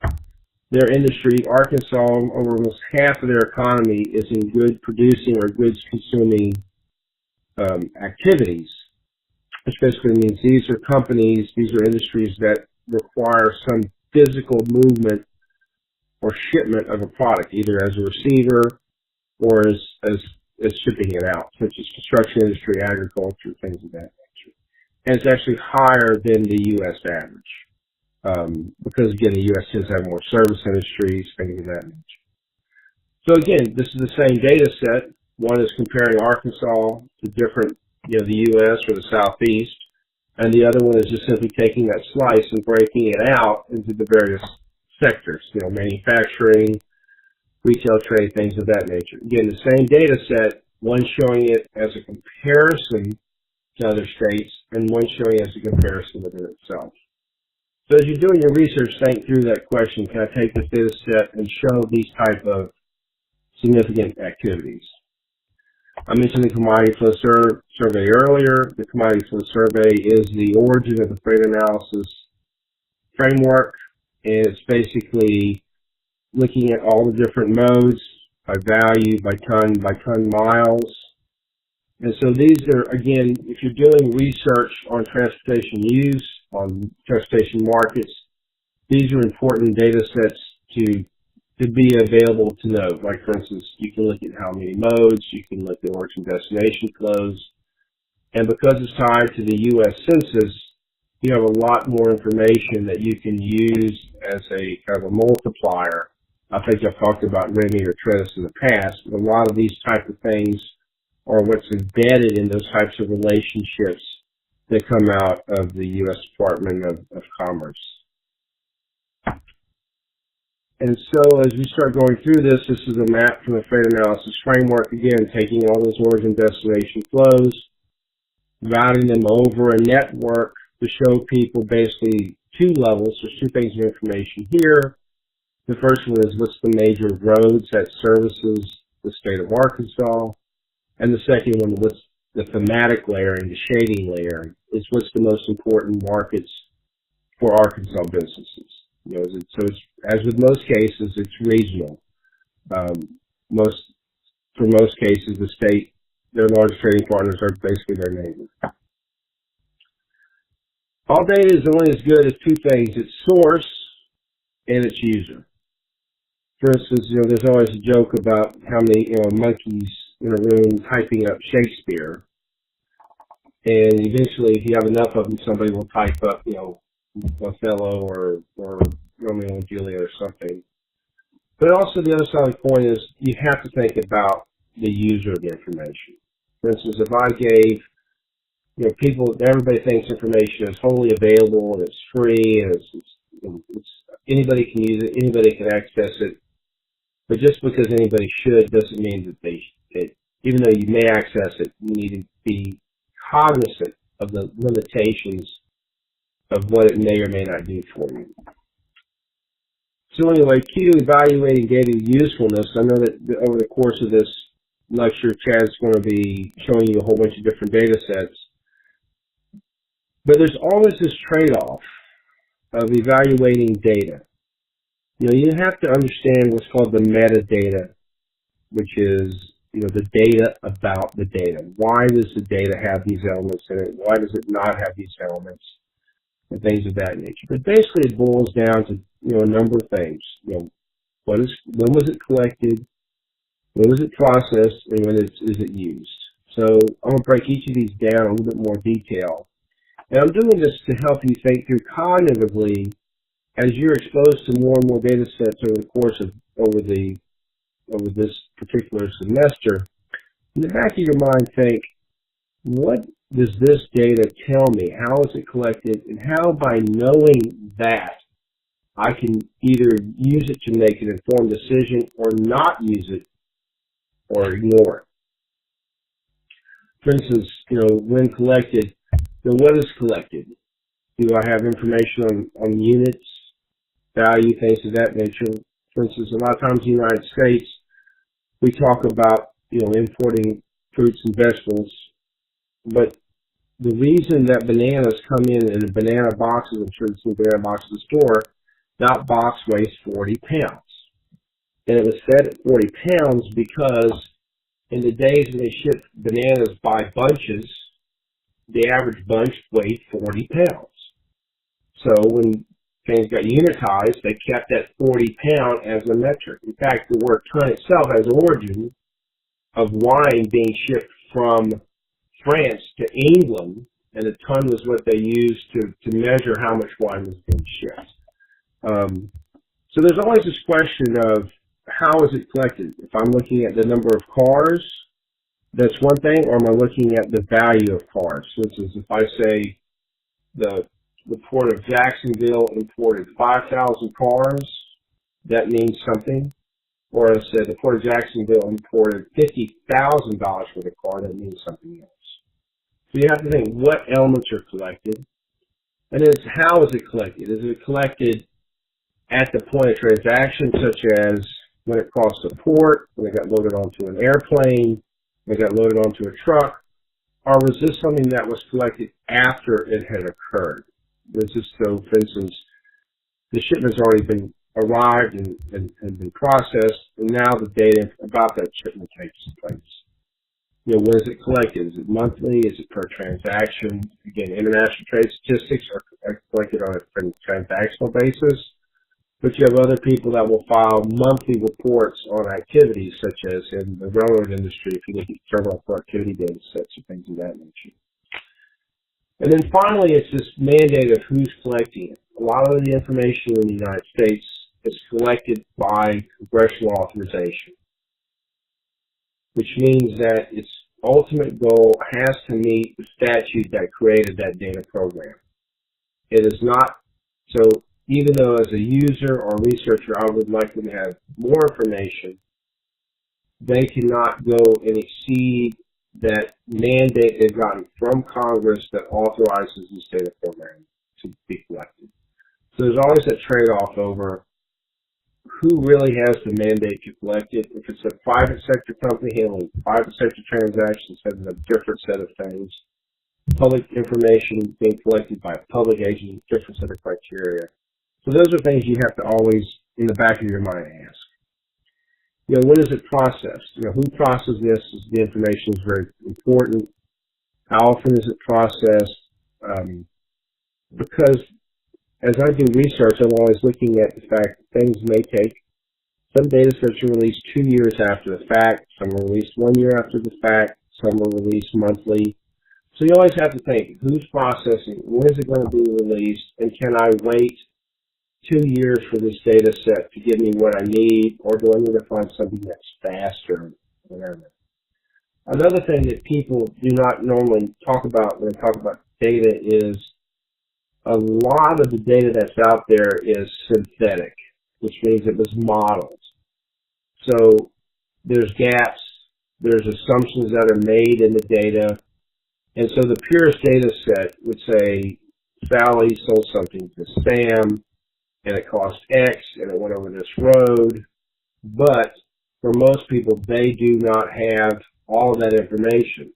their industry, Arkansas, over almost half of their economy is in good producing or goods consuming activities, which basically means these are companies, these are industries that require some physical movement or shipment of a product, either as a receiver or as shipping it out, such as construction industry, agriculture, things of that nature. And it's actually higher than the U.S. average, because again, the U.S. tends to have more service industries, things of that nature. So again, this is the same data set. One is comparing Arkansas to different, the U.S. or the Southeast, and the other one is just simply taking that slice and breaking it out into the various sectors, manufacturing, retail trade, things of that nature. Again, the same data set, one showing it as a comparison to other states, and one showing it as a comparison within itself. So as you're doing your research, think through that question, can I take this data set and show these type of significant activities? I mentioned the commodity flow survey earlier. The commodity flow survey is the origin of the freight analysis framework, and it's basically looking at all the different modes by value, by ton miles. And so these are, again, if you're doing research on transportation use, on transportation markets, these are important data sets to be available to know. Like, for instance, you can look at how many modes, you can look at origin destination flows, and because it's tied to the U.S. Census, you have a lot more information that you can use as a kind of a multiplier. I think I've talked about Remy or Tretis in the past, but a lot of these type of things are what's embedded in those types of relationships that come out of the U.S. Department of Commerce. And so as we start going through this, this is a map from the freight analysis framework, again, taking all those origin destination flows, routing them over a network to show people basically two levels. There's two things of information here. The first one is what's the major roads that services the state of Arkansas. And the second one, what's the thematic layering, the shading layering, is what's the most important markets for Arkansas businesses. So it's, as with most cases, it's regional. For most cases, the state, their largest trading partners are basically their neighbors. All data is only as good as two things: its source and its user. For instance, there's always a joke about how many monkeys in a room typing up Shakespeare, and eventually, if you have enough of them, somebody will type up, Othello or Romeo and Juliet or something. But also the other side of the coin is you have to think about the user of the information. For instance, if I gave, everybody thinks information is wholly available and it's free and it's anybody can use it, anybody can access it. But just because anybody should doesn't mean that even though you may access it, you need to be cognizant of the limitations of what it may or may not do for you. So anyway, key to evaluating data usefulness, I know that over the course of this lecture, Chad's going to be showing you a whole bunch of different data sets. But there's always this trade-off of evaluating data. You have to understand what's called the metadata, which is, the data about the data. Why does the data have these elements in it? Why does it not have these elements? And things of that nature. But basically it boils down to, a number of things. When was it collected? When was it processed? And when is it used? So I'm going to break each of these down in a little bit more detail. And I'm doing this to help you think through cognitively as you're exposed to more and more data sets over the course of, over this particular semester. In the back of your mind, think, what does this data tell me? How is it collected? And how, by knowing that, I can either use it to make an informed decision or not use it or ignore it. For instance, when collected, what is collected? Do I have information on units, value, things of that nature? For instance, a lot of times in the United States, we talk about, importing fruits and vegetables, but the reason that bananas come in banana boxes, I'm sure it's in banana boxes in the store, that box weighs 40 pounds. And it was set at 40 pounds because in the days when they shipped bananas by bunches, the average bunch weighed 40 pounds. So when things got unitized, they kept that 40 pound as a metric. In fact, the word ton itself has origin of wine being shipped from France to England, and a ton was what they used to measure how much wine was being shipped. So there's always this question of how is it collected? If I'm looking at the number of cars, that's one thing, or am I looking at the value of cars? For instance, if I say the Port of Jacksonville imported 5,000 cars, that means something. Or I said the Port of Jacksonville imported $50,000 worth of car, that means something else. So you have to think what elements are collected, and then how is it collected? Is it collected at the point of transaction, such as when it crossed the port, when it got loaded onto an airplane, when it got loaded onto a truck, or was this something that was collected after it had occurred? This is so, for instance, the shipment's already been arrived and been processed, and now the data about that shipment takes place. When is it collected? Is it monthly? Is it per transaction? Again, international trade statistics are collected on a transactional basis, but you have other people that will file monthly reports on activities, such as in the railroad industry, if you look at terminal productivity data sets and things of that nature. And then finally, it's this mandate of who's collecting it. A lot of the information in the United States is collected by congressional authorization, which means that its ultimate goal has to meet the statute that created that data program. It is not, so even though as a user or researcher I would like them to have more information, they cannot go and exceed that mandate they've gotten from Congress that authorizes this data program to be collected. So there's always a trade-off over who really has the mandate to collect it. If it's a private sector company handling private sector transactions, having a different set of things. Public information being collected by a public agency, different set of criteria. So those are things you have to always, in the back of your mind, ask. When is it processed? Who processes this? The information is very important. How often is it processed? Because as I do research, I'm always looking at the fact that things may take. Some data sets are released 2 years after the fact. Some are released 1 year after the fact. Some are released monthly. So you always have to think, who's processing? When is it going to be released? And can I wait 2 years for this data set to give me what I need, or do I need to find something that's faster? Whatever. Another thing that people do not normally talk about when they talk about data is a lot of the data that's out there is synthetic, which means it was modeled. So there's gaps, there's assumptions that are made in the data, and so the purest data set would say Sally sold something to Sam, and it cost X, and it went over this road, but for most people, they do not have all of that information.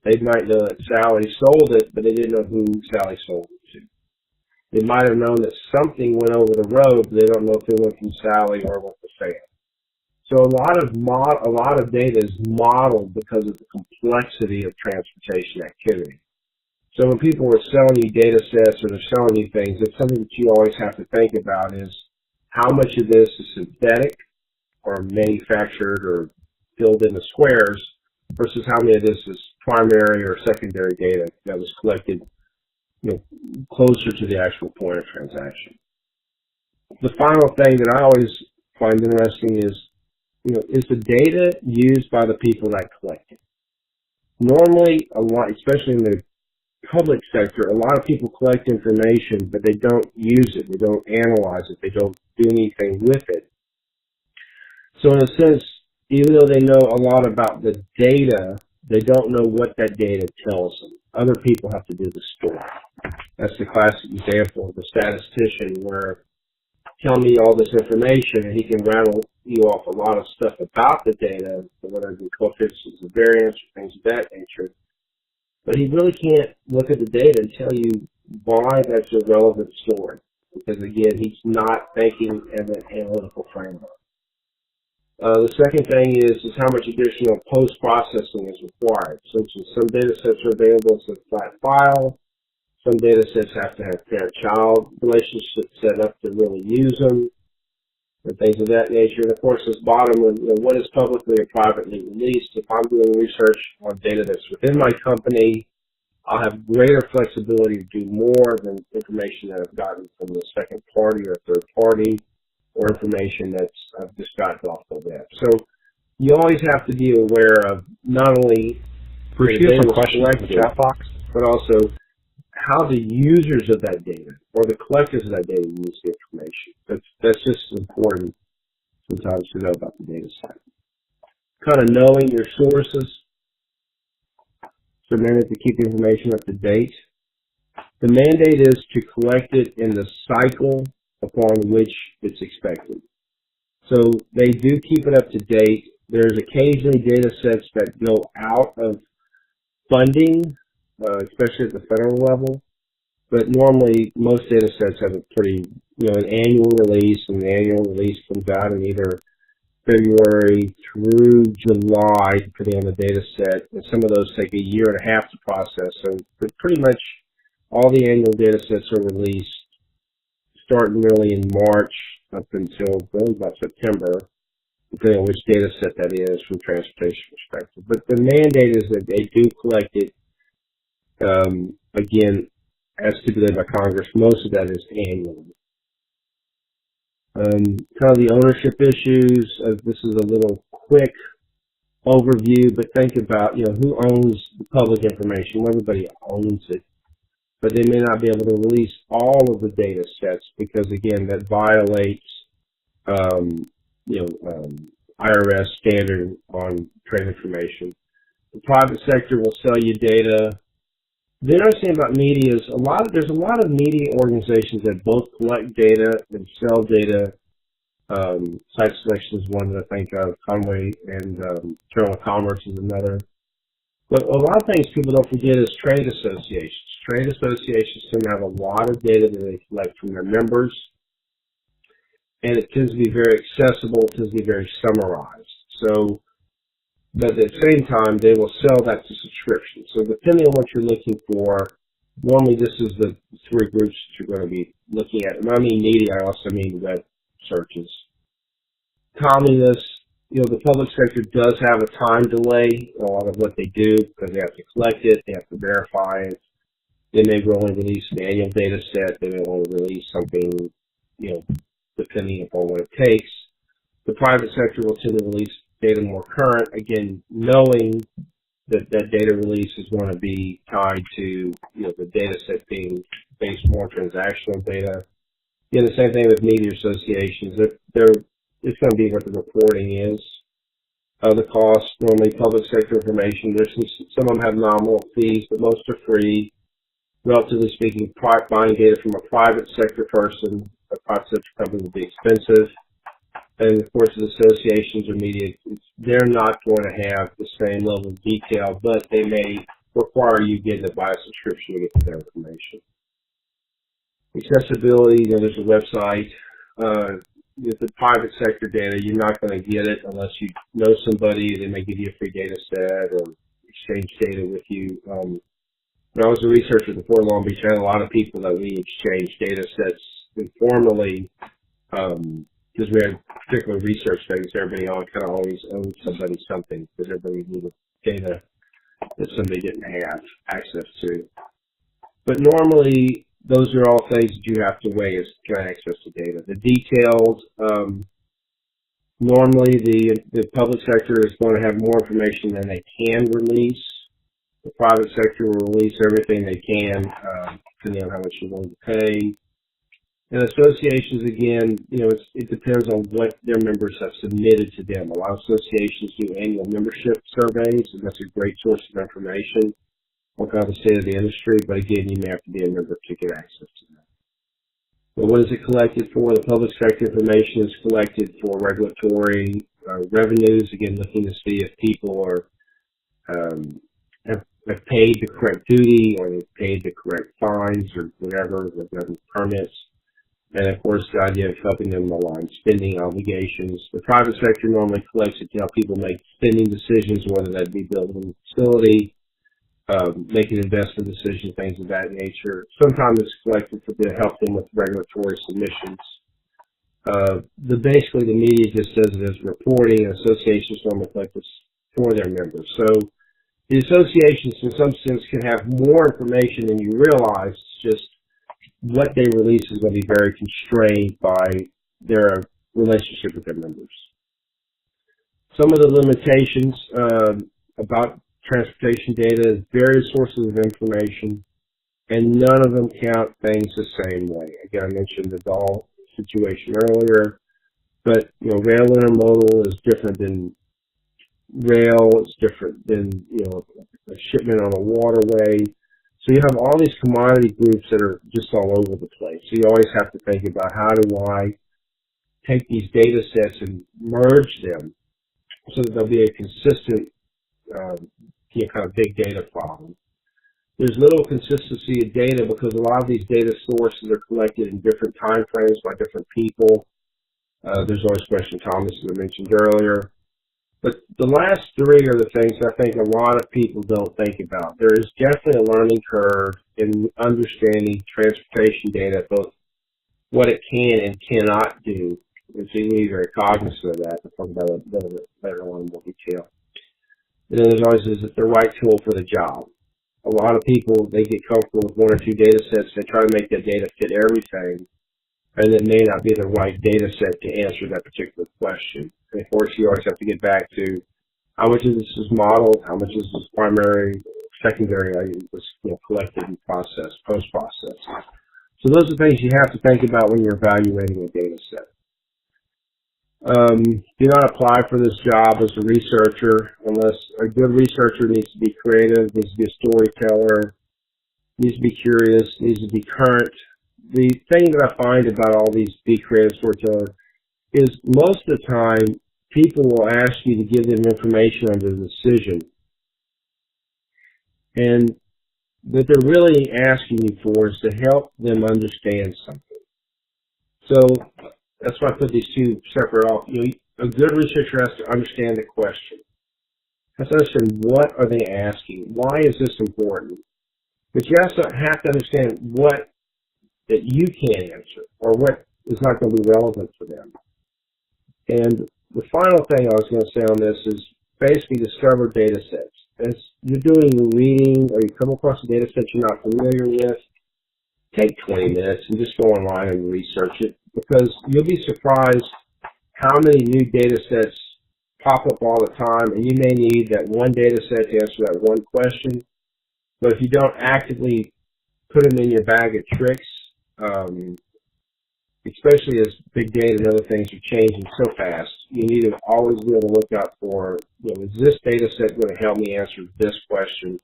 They might know that Sally sold it, but they didn't know who Sally sold it to. They might have known that something went over the road, but they don't know if it went from Sally or went to Sam. So a lot of data is modeled because of the complexity of transportation activity. So when people are selling you data sets or they're selling you things, it's something that you always have to think about is how much of this is synthetic or manufactured or filled in the squares versus how many of this is primary or secondary data that was collected closer to the actual point of transaction. The final thing that I always find interesting is, is the data used by the people that collect it? Normally, a lot, especially in the public sector, a lot of people collect information, but they don't use it, they don't analyze it, they don't do anything with it. So in a sense, even though they know a lot about the data, they don't know what that data tells them. Other people have to do the story. That's the classic example of the statistician where tell me all this information and he can rattle you off a lot of stuff about the data, whether it be coefficients of variance or things of that nature. But he really can't look at the data and tell you why that's a relevant story. Because again, he's not thinking in an analytical framework. The second thing is how much additional post-processing is required. So some data sets are available as a flat file. Some data sets have to have parent-child relationships set up to really use them, and things of that nature. And of course, this bottom, what is publicly or privately released. If I'm doing research on data that's within my company, I'll have greater flexibility to do more than information that I've gotten from the second party or third party, or information that's I've just gotten off the web. So you always have to be aware of not only Bruce, you have some questions in the chat box, but also how the users of that data or the collectors of that data use the information. That's just important sometimes to know about the data set. Kind of knowing your sources. So mandate to keep the information up to date. The mandate is to collect it in the cycle upon which it's expected. So they do keep it up to date. There's occasionally data sets that go out of funding, especially at the federal level. But normally, most data sets have a pretty, an annual release, and the annual release comes out in either February through July, depending on the data set. And some of those take a year and a half to process. So pretty much all the annual data sets are released starting really in March up until really about September, depending on which data set that is from transportation perspective. But the mandate is that they do collect it, again, as stipulated by Congress. Most of that is annual. Kind of the ownership issues. This is a little quick overview, but think about, who owns the public information. Well, everybody owns it, but they may not be able to release all of the data sets because, again, that violates, IRS standard on trade information. The private sector will sell you data. The interesting thing about media is there's a lot of media organizations that both collect data and sell data. Site Selection is one that I think of, Conway, and Journal of Commerce is another. But a lot of things people don't forget is trade associations. Trade associations tend to have a lot of data that they collect from their members, and it tends to be very accessible, it tends to be very summarized. So, but at the same time, they will sell that to subscription. So depending on what you're looking for, normally this is the three groups that you're going to be looking at. And when I mean media, I also mean web searches. Communists, the public sector does have a time delay in a lot of what they do because they have to collect it, they have to verify it. They may only release an annual data set, they may only release something, depending upon what it takes. The private sector will tend to release data more current, again, knowing that that data release is going to be tied to, the data set being based more on transactional data. Again, the same thing with media associations. It's going to be what the reporting is. The cost, normally public sector information, some of them have nominal fees, but most are free. Relatively speaking, buying data from a private sector person, a private sector company would be expensive. And of course, the associations or media, they're not going to have the same level of detail, but they may require you getting to buy a subscription to get to their information. Accessibility, there's a website. With the private sector data, you're not going to get it unless you know somebody. They may give you a free data set or exchange data with you. When I was a researcher at Fort Long Beach, I had a lot of people that we exchanged data sets informally because we had particular research things. Everybody kind of always owed somebody something because everybody needed data that somebody didn't have access to. But normally, those are all things that you have to weigh as to access to data. The details, normally the public sector is going to have more information than they can release. The private sector will release everything they can, depending on how much you're willing to pay. And associations, again, it depends on what their members have submitted to them. A lot of associations do annual membership surveys, and that's a great source of information what kind of the state of the industry, but again, you may have to be a member to get access to that. But what is it collected for? The public sector information is collected for regulatory revenues, again, looking to see if people are have paid the correct duty or they've paid the correct fines or whatever, the government permits. And of course, the idea of helping them align spending obligations. The private sector normally collects it to help people make spending decisions, whether that be building a facility, making investment decisions, things of that nature. Sometimes it's collected to help them with regulatory submissions. Basically, the media just says it as reporting, and associations normally collect this for their members. So the associations, in some sense, can have more information than you realize. It's just what they release is going to be very constrained by their relationship with their members. Some of the limitations about transportation data is various sources of information, and none of them count things the same way. Again, I mentioned the doll situation earlier, but rail intermodal is different than rail. It's different than a shipment on a waterway. So you have all these commodity groups that are just all over the place. So you always have to think about, how do I take these data sets and merge them so that there'll be a consistent kind of big data problem. There's little consistency of data because a lot of these data sources are collected in different time frames by different people. There's always question Thomas, as I mentioned earlier. But the last three are the things I think a lot of people don't think about. There is definitely a learning curve in understanding transportation data, both what it can and cannot do. And so you need to be very cognizant of that. I'll talk about it a little bit later on in more detail. And then there's always, is it the right tool for the job? A lot of people, they get comfortable with one or two data sets. They try to make that data fit everything, and it may not be the right data set to answer that particular question. And of course, you always have to get back to how much of this is modeled, how much of this is primary, secondary, was collected and processed, post-processed. So those are things you have to think about when you're evaluating a data set. Do not apply for this job as a researcher unless a good researcher needs to be creative, needs to be a storyteller, needs to be curious, needs to be current. The thing that I find about all these be creative storyteller is most of the time people will ask you to give them information under the decision, and what they're really asking you for is to help them understand something. So that's why I put these two separate off. A good researcher has to understand the question. Has to understand, what are they asking? Why is this important? But you also have to understand what that you can't answer, or what is not going to be relevant for them. And the final thing I was going to say on this is basically discover data sets. As you're doing reading or you come across a data set you're not familiar with, take 20 minutes and just go online and research it, because you'll be surprised how many new data sets pop up all the time, and you may need that one data set to answer that one question. But if you don't actively put them in your bag of tricks, especially as big data and other things are changing so fast, you need to always be able to look out for, is this data set going to help me answer this question?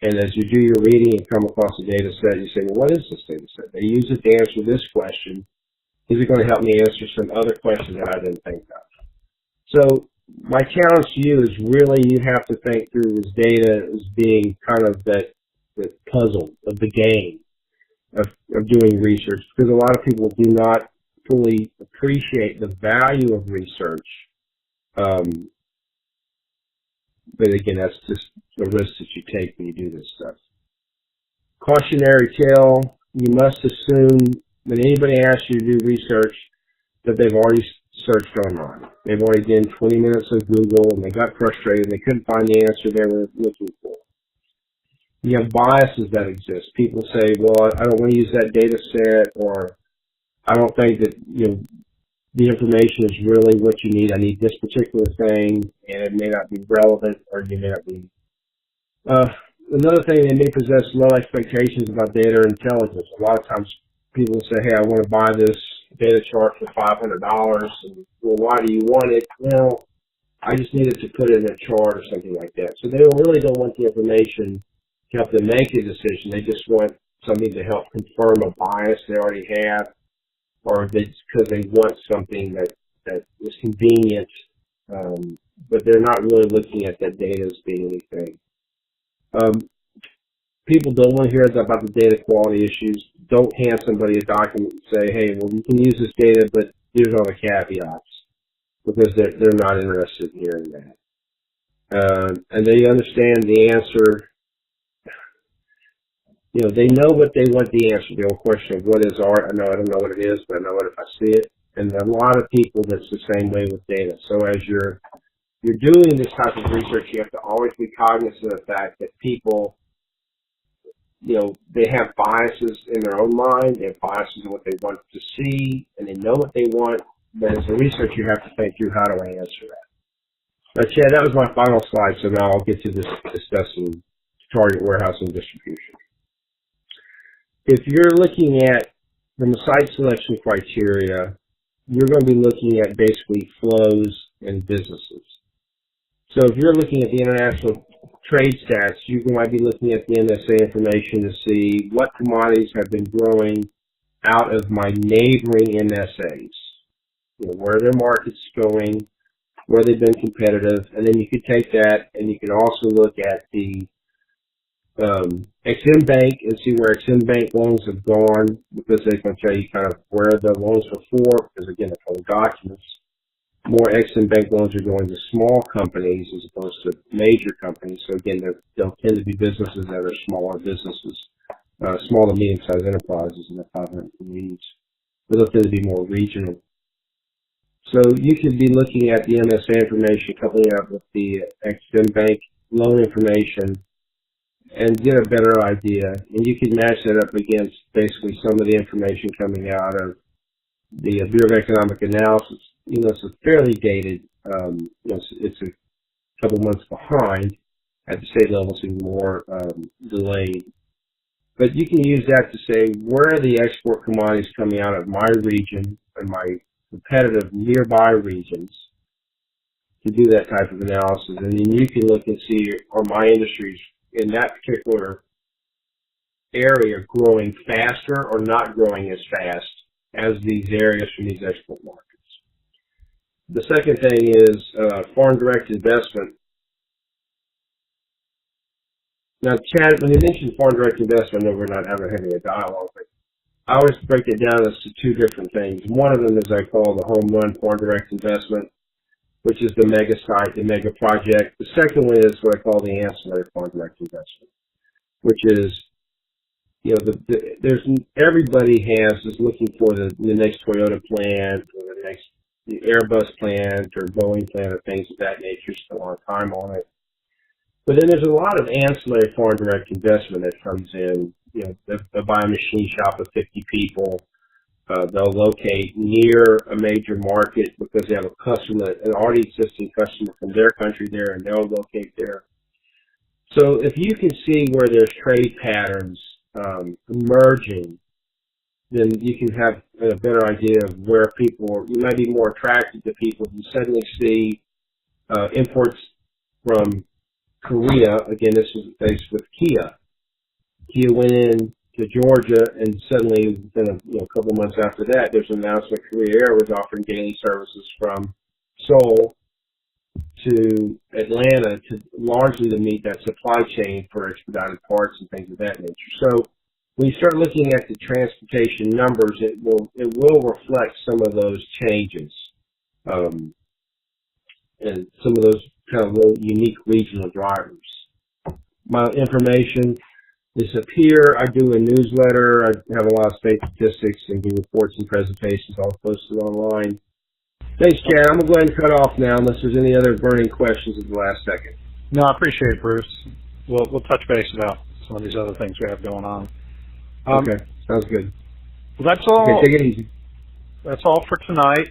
And as you do your reading and come across a data set, you say, well, what is this data set? They use it to answer this question. Is it going to help me answer some other question that I didn't think of? So my challenge to you is really you have to think through this data as being kind of that puzzle of the game of doing research, because a lot of people do not fully appreciate the value of research. But again, that's just the risk that you take when you do this stuff. Cautionary tale: you must assume when anybody asks you to do research that they've already searched online. They've already done 20 minutes of Google and they got frustrated and they couldn't find the answer they were looking for. You have biases that exist. People say, well, I don't want to use that data set, or I don't think that the information is really what you need. I need this particular thing, and it may not be relevant, or you may not be. Another thing, they may possess low expectations about data intelligence. A lot of times people say, hey, I want to buy this data chart for $500. And, well, why do you want it? Well, I just needed to put it in a chart or something like that. So they really don't want the information help them make a decision. They just want something to help confirm a bias they already have, or because they want something that is convenient, but they're not really looking at that data as being anything. People don't want to hear about the data quality issues. Don't hand somebody a document and say, hey, well, you can use this data, but here's all the caveats, because they're not interested in hearing that. And they understand the answer. You know, they know what they want the answer. The old question of what is art? I don't know what it is, but I know it if I see it. And a lot of people, that's the same way with data. So as you're doing this type of research, you have to always be cognizant of the fact that people, you know, they have biases in their own mind. They have biases in what they want to see, and they know what they want. But as a researcher, you have to think through how do I answer that. But yeah, that was my final slide. So now I'll get to discussing target warehousing distribution. If you're looking at from the site selection criteria, you're going to be looking at basically flows and businesses. So if you're looking at the international trade stats, you might be looking at the NSA information to see what commodities have been growing out of my neighboring NSAs. You know, where their market's going, where they've been competitive, and then you could take that and you can also look at the Ex-Im Bank and see where Ex-Im Bank loans have gone, because they can tell you kind of where the loans were for, because again, it's all documents. More Ex-Im Bank loans are going to small companies as opposed to major companies. So again, they'll tend to be businesses that are smaller businesses, small to medium-sized enterprises in the 500 employees. But they'll tend to be more regional. So you could be looking at the MSA information coming up with the Ex-Im Bank loan information and get a better idea. And you can match that up against basically some of the information coming out of the Bureau of Economic Analysis. You know, it's a fairly dated, you know, it's a couple months behind. At the state level, it's even more delayed. But you can use that to say, where are the export commodities coming out of my region and my competitive nearby regions, to do that type of analysis. And then you can look and see, are my industries in that particular area growing faster or not growing as fast as these areas from these export markets. The second thing is foreign direct investment. Now, Chad, when you mentioned foreign direct investment, I know we're not having a dialogue, but I always break it down as to two different things. One of them is I call the home run foreign direct investment, which is the mega site, the mega project. The second one is what I call the ancillary foreign direct investment, which is, you know, everybody is looking for the next Toyota plant or the next Airbus plant or Boeing plant or things of that nature. Spent a lot of time on it. But then there's a lot of ancillary foreign direct investment that comes in. You know, they'll buy a machine shop of 50 people. They'll locate near a major market because they have a customer, an already existing customer from their country there, and they'll locate there. So if you can see where there's trade patterns emerging, then you can have a better idea of where people, you might be more attracted to people who suddenly see imports from Korea. Again, this was the case with Kia. Kia went in to Georgia, and suddenly, within a couple months after that, there's an announcement Korea Air was offering daily services from Seoul to Atlanta largely to meet that supply chain for expedited parts and things of that nature. So when you start looking at the transportation numbers, it will reflect some of those changes and some of those kind of little unique regional drivers. My information is up here. I do a newsletter. I have a lot of state statistics and do reports and presentations all posted online. Thanks, Chad. I'm going to go ahead and cut off now unless there's any other burning questions at the last second. No, I appreciate it, Bruce. We'll touch base about some of these other things we have going on. Okay, sounds good. Well, that's all. Okay, take it easy. That's all for tonight.